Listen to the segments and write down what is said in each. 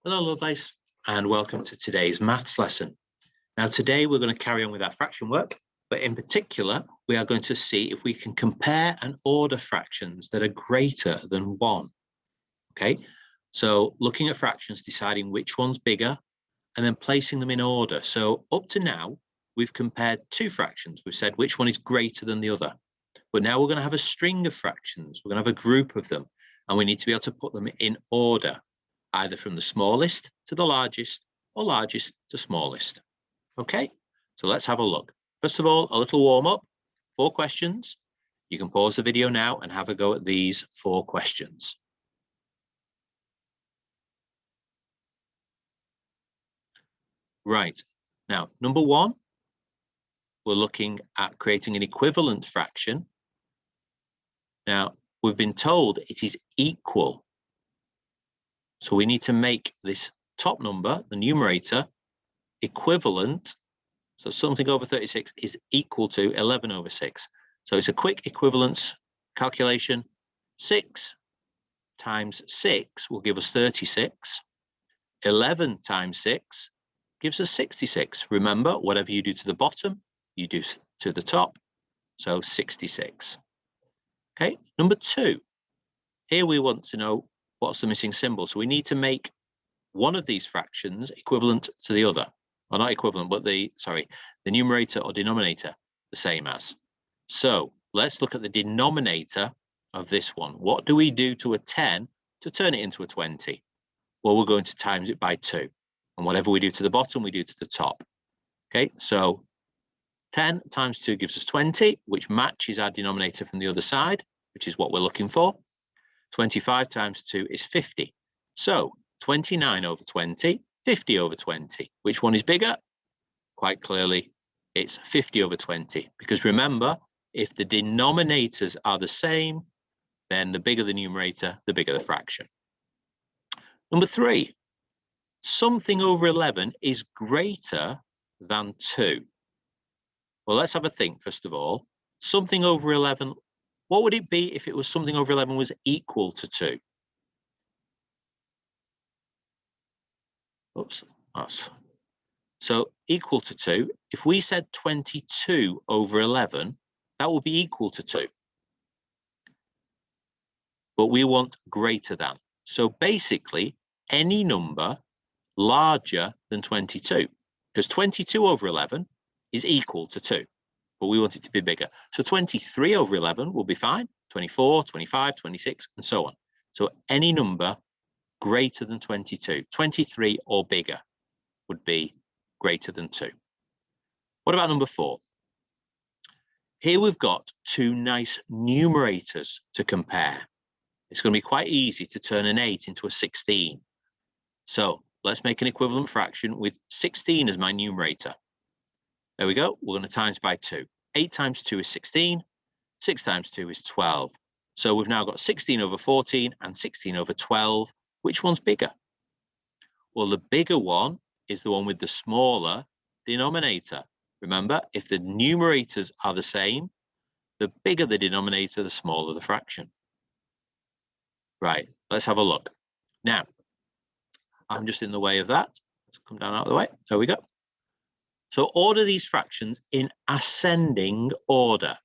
Hello, Lovelace, and welcome to today's maths lesson. Now, today we're going to carry on with our fraction work, but in particular, we are going to see if we can compare and order fractions that are greater than 1. Okay, so looking at fractions, deciding which one's bigger, and then placing them in order. So up to now, we've compared two fractions. We've said which one is greater than the other. But now we're going to have a string of fractions. We're going to have a group of them, and we need to be able to put them in order, either from the smallest to the largest or largest to smallest. Okay, so let's have a look. First of all, a little warm up, 4 questions. You can pause the video now and have a go at these 4 questions. Right, now, number 1, we're looking at creating an equivalent fraction. Now, we've been told it is equal. So we need to make this top number, the numerator, equivalent. So something over 36 is equal to 11 over 6. So it's a quick equivalence calculation. 6 times 6 will give us 36. 11 times 6 gives us 66. Remember, whatever you do to the bottom, you do to the top. So 66. Okay, number 2. Here we want to know what's the missing symbol. So we need to make one of these fractions equivalent to the other. Or not equivalent, but the numerator or denominator the same as. So let's look at the denominator of this one. What do we do to a 10 to turn it into a 20? Well, we're going to times it by 2. And whatever we do to the bottom, we do to the top. Okay, so 10 times 2 gives us 20, which matches our denominator from the other side, which is what we're looking for. 25 times 2 is 50. So 29 over 20, 50 over 20. Which one is bigger? Quite clearly, it's 50 over 20. Because remember, if the denominators are the same, then the bigger the numerator, the bigger the fraction. Number 3, something over 11 is greater than 2. Well, let's have a think, first of all. Something over 11, what would it be if it was something over 11 was equal to 2? Oops, so equal to 2. If we said 22 over 11, that will be equal to 2. But we want greater than. So basically, any number larger than 22, because 22 over 11 is equal to 2, but we want it to be bigger. So 23 over 11 will be fine, 24, 25, 26, and so on. So any number greater than 22, 23 or bigger would be greater than 2. What about number 4? Here we've got 2 nice numerators to compare. It's going to be quite easy to turn an 8 into a 16. So let's make an equivalent fraction with 16 as my numerator. There we go. We're going to times by 2. 8 times 2 is 16. 6 times 2 is 12. So we've now got 16 over 14 and 16 over 12. Which one's bigger? Well, the bigger one is the one with the smaller denominator. Remember, if the numerators are the same, the bigger the denominator, the smaller the fraction. Right, let's have a look. Now, I'm just in the way of that. Let's come down out of the way. There we go. So order these fractions in ascending order.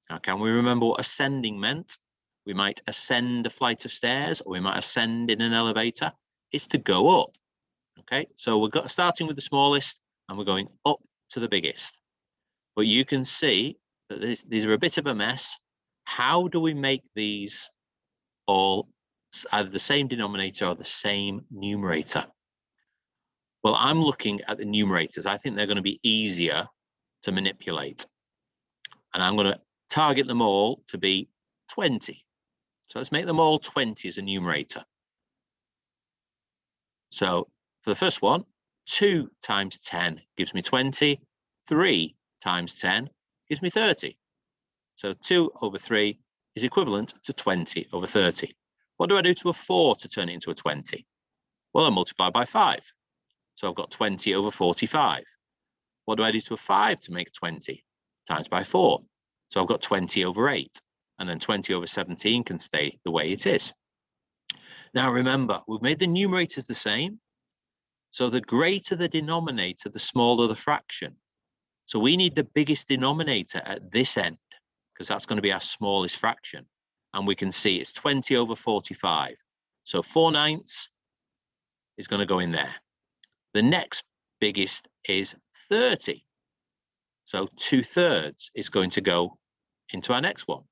Now, can we remember what ascending meant? We might ascend a flight of stairs, or we might ascend in an elevator. It's to go up. Okay, so we're starting with the smallest, and we're going up to the biggest. But you can see that these are a bit of a mess. How do we make these all either the same denominator or the same numerator? Well, I'm looking at the numerators. I think they're going to be easier to manipulate. And I'm going to target them all to be 20. So let's make them all 20 as a numerator. So for the first one, 2 times 10 gives me 20. 3 times 10 gives me 30. So 2 over 3 is equivalent to 20 over 30. What do I do to a 4 to turn it into a 20? Well, I multiply by 5. So I've got 20 over 45. What do I do to a 5 to make 20? Times by 4. So I've got 20 over 8. And then 20 over 17 can stay the way it is. Now remember, we've made the numerators the same. So the greater the denominator, the smaller the fraction. So we need the biggest denominator at this end, because that's going to be our smallest fraction. And we can see it's 20 over 45. So 4/9 is going to go in there. The next biggest is 30. So 2/3 is going to go into our next one.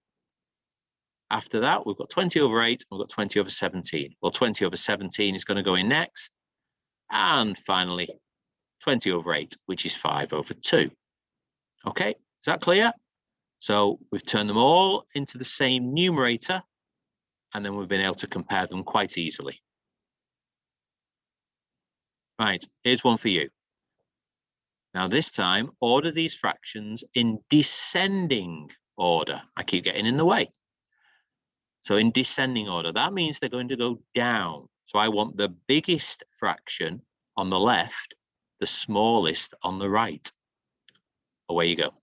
After that, we've got 20 over 8, and we've got 20 over 17. Well, 20 over 17 is going to go in next. And finally, 20 over 8, which is 5 over 2. Okay, is that clear? So we've turned them all into the same numerator, and then we've been able to compare them quite easily. Right, here's one for you. Now this time, order these fractions in descending order. I keep getting in the way. So in descending order, that means they're going to go down. So I want the biggest fraction on the left, the smallest on the right. Away you go.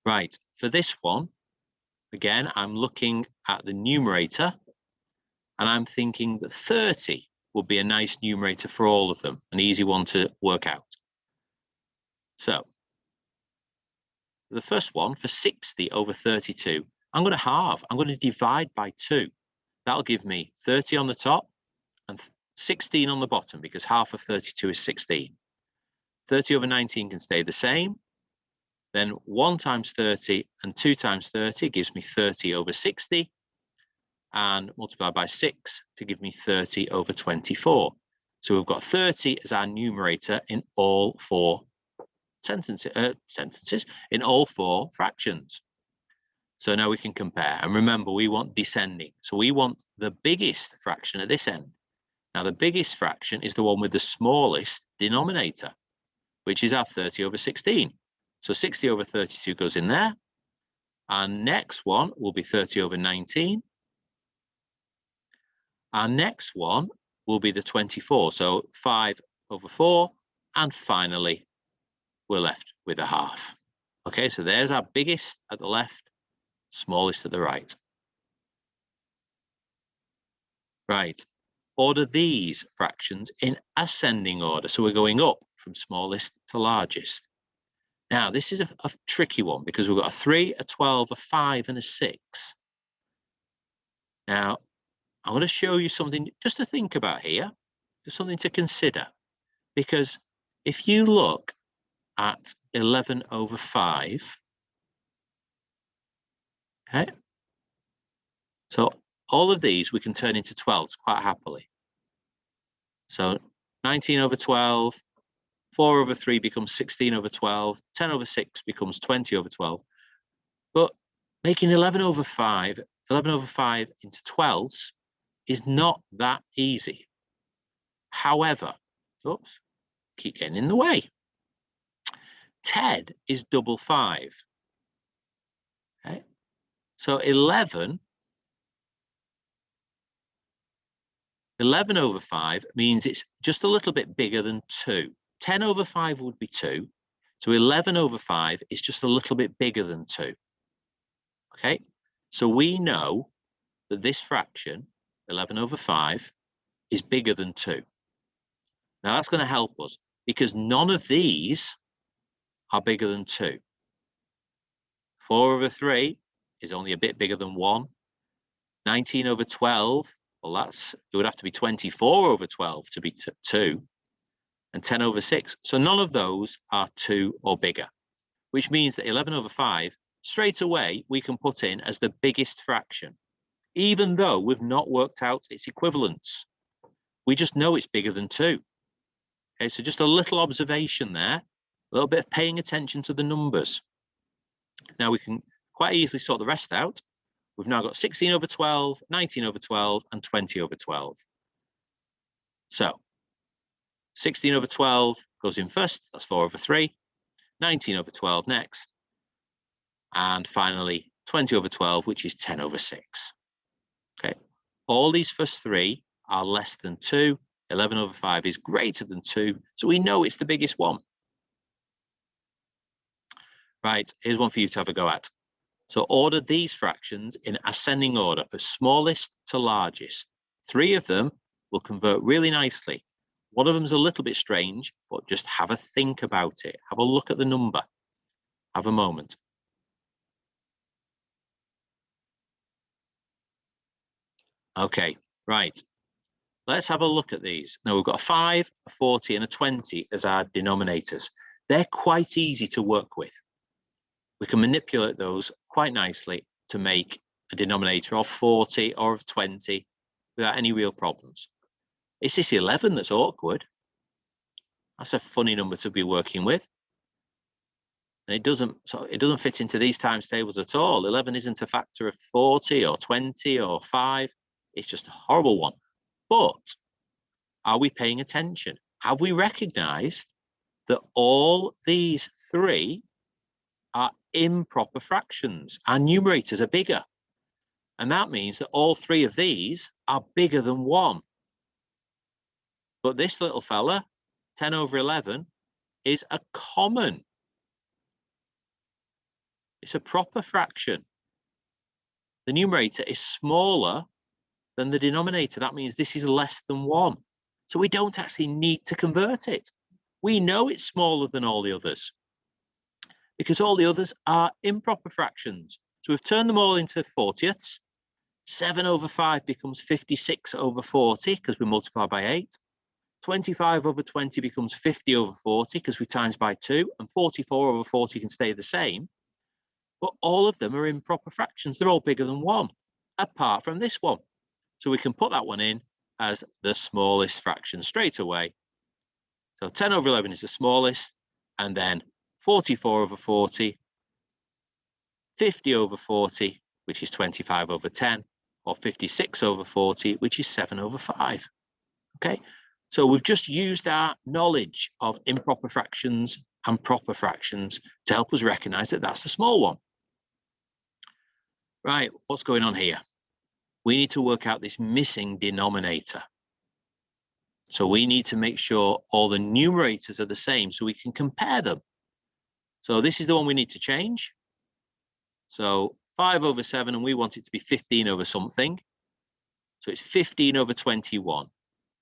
Right, for this one, again, I'm looking at the numerator, and I'm thinking that 30 would be a nice numerator for all of them, an easy one to work out. So the first one, for 60 over 32, I'm going to halve. I'm going to divide by 2. That'll give me 30 on the top and 16 on the bottom, because half of 32 is 16. 30 over 19 can stay the same. Then 1 times 30 and 2 times 30 gives me 30 over 60, and multiply by 6 to give me 30 over 24. So we've got 30 as our numerator in all 4 sentences, in all 4 fractions. So now we can compare. And remember, we want descending. So we want the biggest fraction at this end. Now the biggest fraction is the one with the smallest denominator, which is our 30 over 16. So 60 over 32 goes in there. Our next one will be 30 over 19. Our next one will be the 24. So 5 over 4. And finally, we're left with a half. Okay, so there's our biggest at the left, smallest at the right. Right, order these fractions in ascending order. So we're going up from smallest to largest. Now, this is a tricky one, because we've got a 3, a 12, a 5, and a 6. Now, I'm going to show you something just to think about here, just something to consider. Because if you look at 11 over 5, okay, so all of these we can turn into 12s quite happily. So 19 over 12, 4 over 3 becomes 16 over 12, 10 over 6 becomes 20 over 12. But making 11 over 5 into 12s is not that easy. However, oops, keep getting in the way. 10 is double 5. Okay, so 11 over 5 means it's just a little bit bigger than 2. 10 over 5 would be 2. So 11 over 5 is just a little bit bigger than 2. Okay, so we know that this fraction, 11 over 5, is bigger than 2. Now that's going to help us, because none of these are bigger than 2. 4 over 3 is only a bit bigger than 1. 19 over 12, well, it would have to be 24 over 12 to be 2. And 10 over 6. So none of those are 2 or bigger, which means that 11 over 5, straight away, we can put in as the biggest fraction, even though we've not worked out its equivalence. We just know it's bigger than 2. Okay, so just a little observation there, a little bit of paying attention to the numbers. Now we can quite easily sort the rest out. We've now got 16 over 12, 19 over 12, and 20 over 12. So 16 over 12 goes in first, that's 4 over 3. 19 over 12 next. And finally, 20 over 12, which is 10 over 6. Okay, all these first 3 are less than 2. 11 over 5 is greater than 2, so we know it's the biggest one. Right, here's one for you to have a go at. So order these fractions in ascending order, from smallest to largest. 3 of them will convert really nicely. One of them is a little bit strange, but just have a think about it. Have a look at the number. Have a moment. Okay, right. Let's have a look at these. Now we've got a 5, a 40, and a 20 as our denominators. They're quite easy to work with. We can manipulate those quite nicely to make a denominator of 40 or of 20 without any real problems. It's this 11 that's awkward. That's a funny number to be working with. And it doesn't fit into these times tables at all. 11 isn't a factor of 40 or 20 or 5. It's just a horrible one. But are we paying attention? Have we recognized that all these 3 are improper fractions? Our numerators are bigger. And that means that all 3 of these are bigger than 1. But this little fella, 10 over 11, is a common. It's a proper fraction. The numerator is smaller than the denominator. That means this is less than 1. So we don't actually need to convert it. We know it's smaller than all the others because all the others are improper fractions. So we've turned them all into 40ths. 7 over 5 becomes 56 over 40 because we multiply by 8. 25 over 20 becomes 50 over 40 because we times by 2, and 44 over 40 can stay the same. But all of them are improper fractions. They're all bigger than 1, apart from this one. So we can put that one in as the smallest fraction straight away. So 10 over 11 is the smallest, and then 44 over 40, 50 over 40, which is 25 over 10, or 56 over 40, which is 7 over 5. Okay, so we've just used our knowledge of improper fractions and proper fractions to help us recognize that that's the small one. Right, what's going on here? We need to work out this missing denominator. So we need to make sure all the numerators are the same so we can compare them. So this is the one we need to change. So 5 over 7, and we want it to be 15 over something. So it's 15 over 21.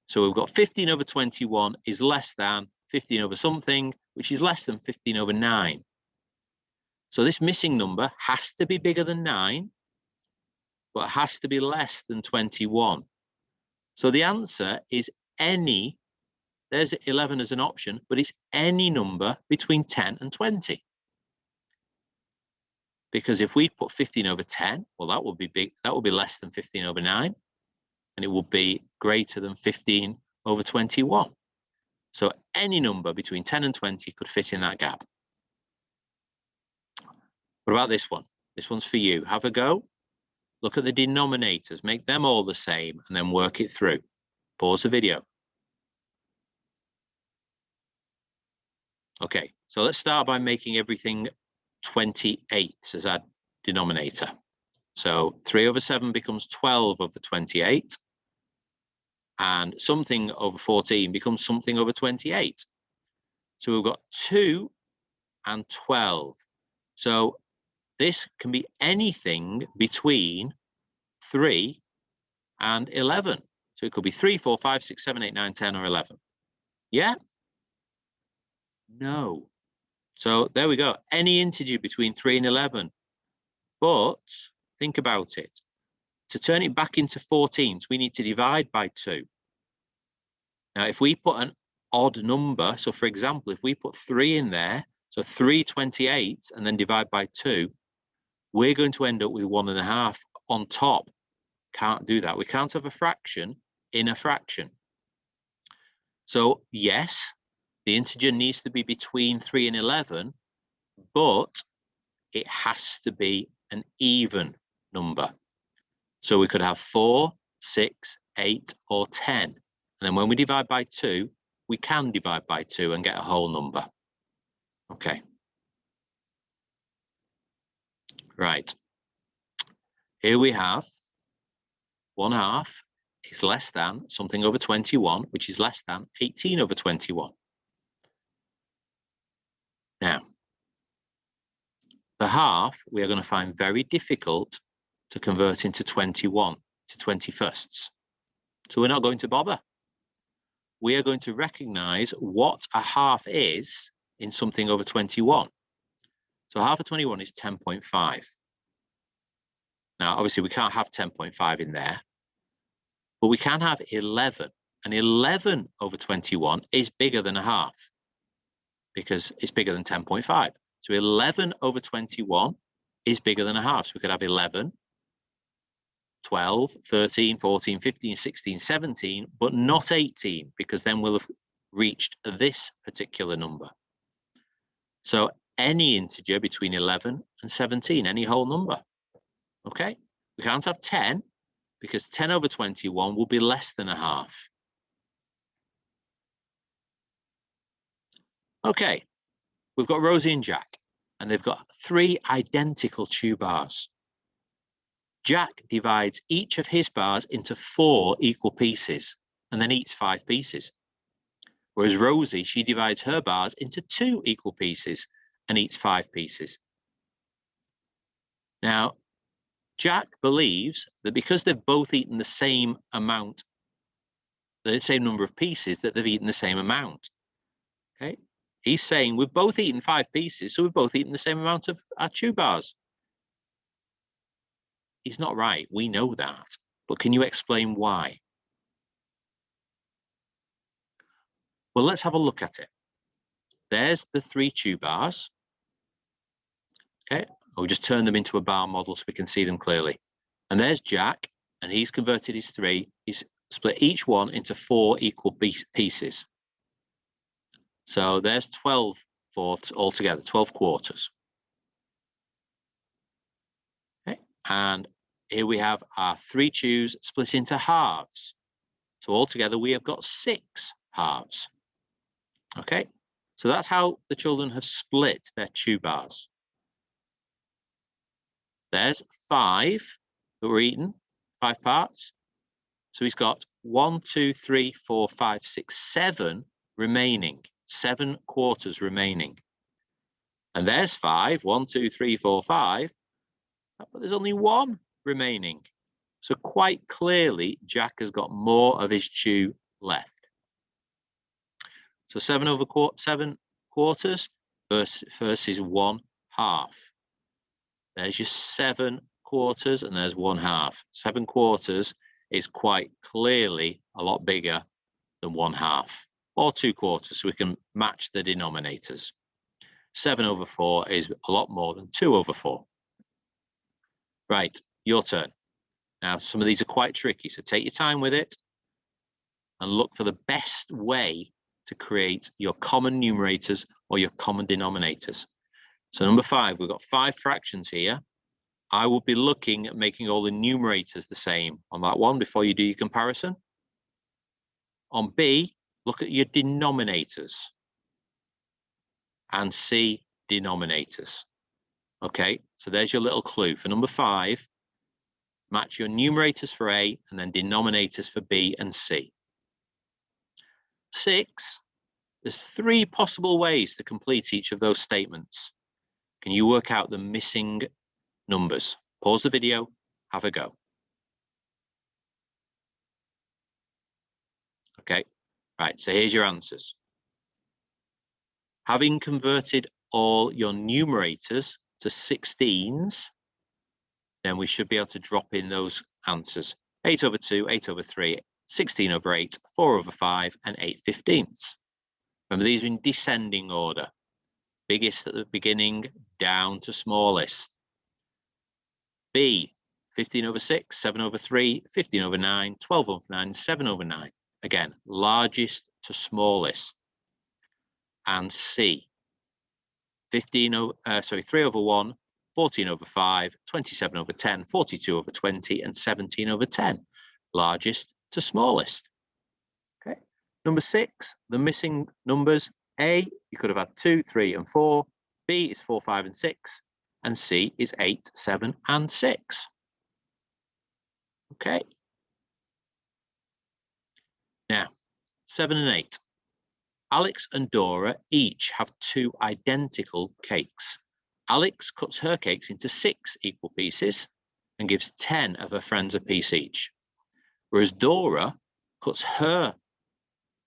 So we've got 15 over 21 is less than 15 over something, which is less than 15 over 9. So this missing number has to be bigger than 9, but has to be less than 21. So the answer is any, there's 11 as an option, but it's any number between 10 and 20. Because if we put 15 over 10, well, that would be big, that would be less than 15 over 9, and it would be greater than 15 over 21. So any number between 10 and 20 could fit in that gap. What about this one? This one's for you. Have a go. Look at the denominators, make them all the same, and then work it through. Pause the video. Okay, so let's start by making everything 28 as our denominator. So 3 over 7 becomes 12 over 28. And something over 14 becomes something over 28. So we've got 2 and 12. So this can be anything between 3 and 11. So it could be 3, 4, 5, 6, 7, 8, 9, 10, or 11. Yeah? No. So there we go. Any integer between 3 and 11. But think about it. To turn it back into 14s, we need to divide by 2. Now, if we put an odd number, so for example, if we put 3 in there, so 3 28s, and then divide by 2, we're going to end up with 1.5 on top. Can't do that. We can't have a fraction in a fraction. So yes, the integer needs to be between 3 and 11, but it has to be an even number. So we could have 4, 6, 8, or 10. And then when we divide by 2, we can divide by 2 and get a whole number. Okay. Right. Here we have 1/2 is less than something over 21, which is less than 18 over 21. Now, The half, we are going to find very difficult to convert into 21, to 21sts. So we're not going to bother. We are going to recognize what a half is in something over 21. So half of 21 is 10.5. Now, obviously, we can't have 10.5 in there, but we can have 11. And 11 over 21 is bigger than a half because it's bigger than 10.5. So 11 over 21 is bigger than a half. So we could have 11, 12, 13, 14, 15, 16, 17, but not 18, because then we'll have reached this particular number. So any integer between 11 and 17, any whole number. Okay, we can't have 10 because 10 over 21 will be less than a half. Okay, we've got Rosie and Jack, and they've got 3 identical 2 bars. Jack divides each of his bars into 4 equal pieces and then eats 5 pieces. Whereas Rosie, she divides her bars into 2 equal pieces and eats 5 pieces. Now, Jack believes that because they've both eaten the same amount, the same number of pieces, that they've eaten the same amount. Okay, he's saying we've both eaten 5 pieces, so we've both eaten the same amount of our chew bars. He's not right. We know that. But can you explain why? Well, let's have a look at it. There's the 3 chew bars. Okay, I'll just turn them into a bar model so we can see them clearly. And there's Jack, and he's converted his 3. He's split each one into 4 equal pieces. So there's 12 fourths altogether, 12 quarters. Okay, and here we have our 3 chews split into halves. So altogether we have got 6 halves. Okay, so that's how the children have split their chew bars. There's 5 that were eaten, 5 parts. So he's got 1, 2, 3, 4, 5, 6, 7 remaining, 7 quarters remaining. And there's 5, 1, 2, 3, 4, 5, but there's only 1 remaining. So quite clearly, Jack has got more of his chew left. So 7 quarters versus 1 half. There's your 7 quarters and there's 1 half. 7 quarters is quite clearly a lot bigger than 1 half, or 2 quarters, so we can match the denominators. 7 over 4 is a lot more than 2 over 4. Right, your turn. Now, some of these are quite tricky, so take your time with it and look for the best way to create your common numerators or your common denominators. So number 5, we've got 5 fractions here. I will be looking at making all the numerators the same on that one before you do your comparison. On B, look at your denominators. And C, denominators. Okay, so there's your little clue. For number 5, match your numerators for A and then denominators for B and C. 6, there's 3 possible ways to complete each of those statements. Can you work out the missing numbers? Pause the video, have a go. Okay, right, so here's your answers. Having converted all your numerators to 16s, then we should be able to drop in those answers. 8 over 2, 8 over 3, 16 over 8, 4 over 5, and 8/15. Remember, these are in descending order. Biggest at the beginning, down to smallest. B, 15 over 6, 7 over 3, 15 over 9, 12 over 9, 7 over 9. Again, largest to smallest. And C, 3 over 1, 14 over 5, 27 over 10, 42 over 20, and 17 over 10. Largest to smallest. Okay. Number 6, the missing numbers. A, you could have had 2, 3, and 4. B is 4, 5, and 6. And C is 8, 7, and 6. Okay. Now, 7 and 8. Alex and Dora each have 2 identical cakes. Alex cuts her cakes into 6 equal pieces and gives 10 of her friends a piece each. Whereas Dora cuts her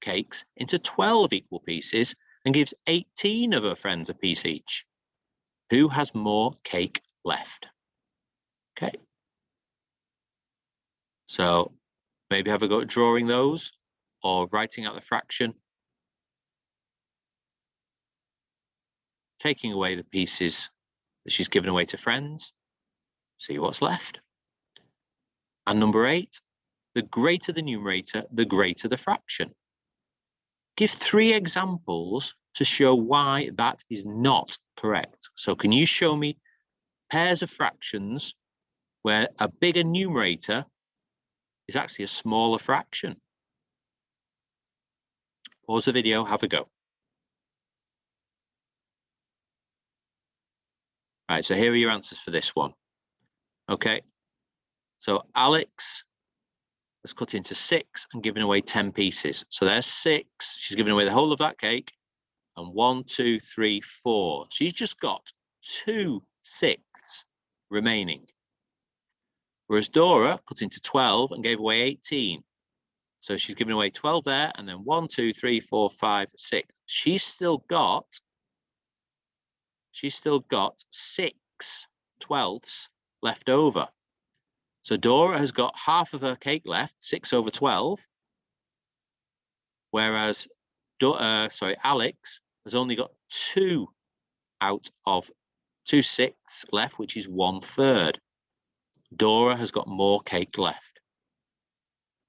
cakes into 12 equal pieces and gives 18 of her friends a piece each. Who has more cake left? Okay. So maybe have a go at drawing those or writing out the fraction, taking away the pieces that she's given away to friends, see what's left. And number 8, the greater the numerator, the greater the fraction. Give 3 examples to show why that is not correct. So can you show me pairs of fractions where a bigger numerator is actually a smaller fraction? Pause the video, have a go. All right, so here are your answers for this one. Okay, so Alex has cut into 6 and given away 10 pieces. So there's 6. She's given away the whole of that cake. And 1, 2, 3, 4. She's just got 2 sixths remaining. Whereas Dora cut into 12 and gave away 18. So she's given away 12 there, and then 1, 2, 3, 4, 5, 6. She's still got 6 twelfths left over. So Dora has got half of her cake left, 6 over 12, whereas Alex has only got 2 out of 2 sixths left, which is 1/3. Dora has got more cake left.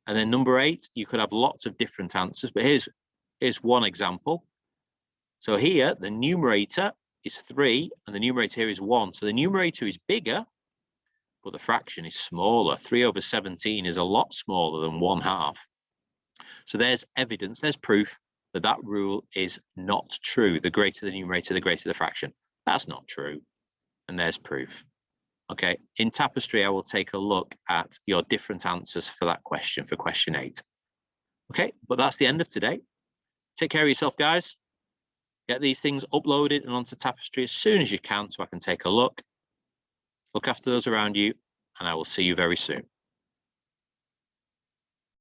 And then number 8, you could have lots of different answers, but here's one example. So here, the numerator is 3, and the numerator here is 1. So the numerator is bigger, but the fraction is smaller. 3 over 17 is a lot smaller than 1/2. So there's evidence, there's proof that that rule is not true. The greater the numerator, the greater the fraction. That's not true. And there's proof. Okay, in Tapestry, I will take a look at your different answers for that question, for question 8. Okay, but that's the end of today. Take care of yourself, guys. Get these things uploaded and onto Tapestry as soon as you can so I can take a look. Look after those around you, and I will see you very soon.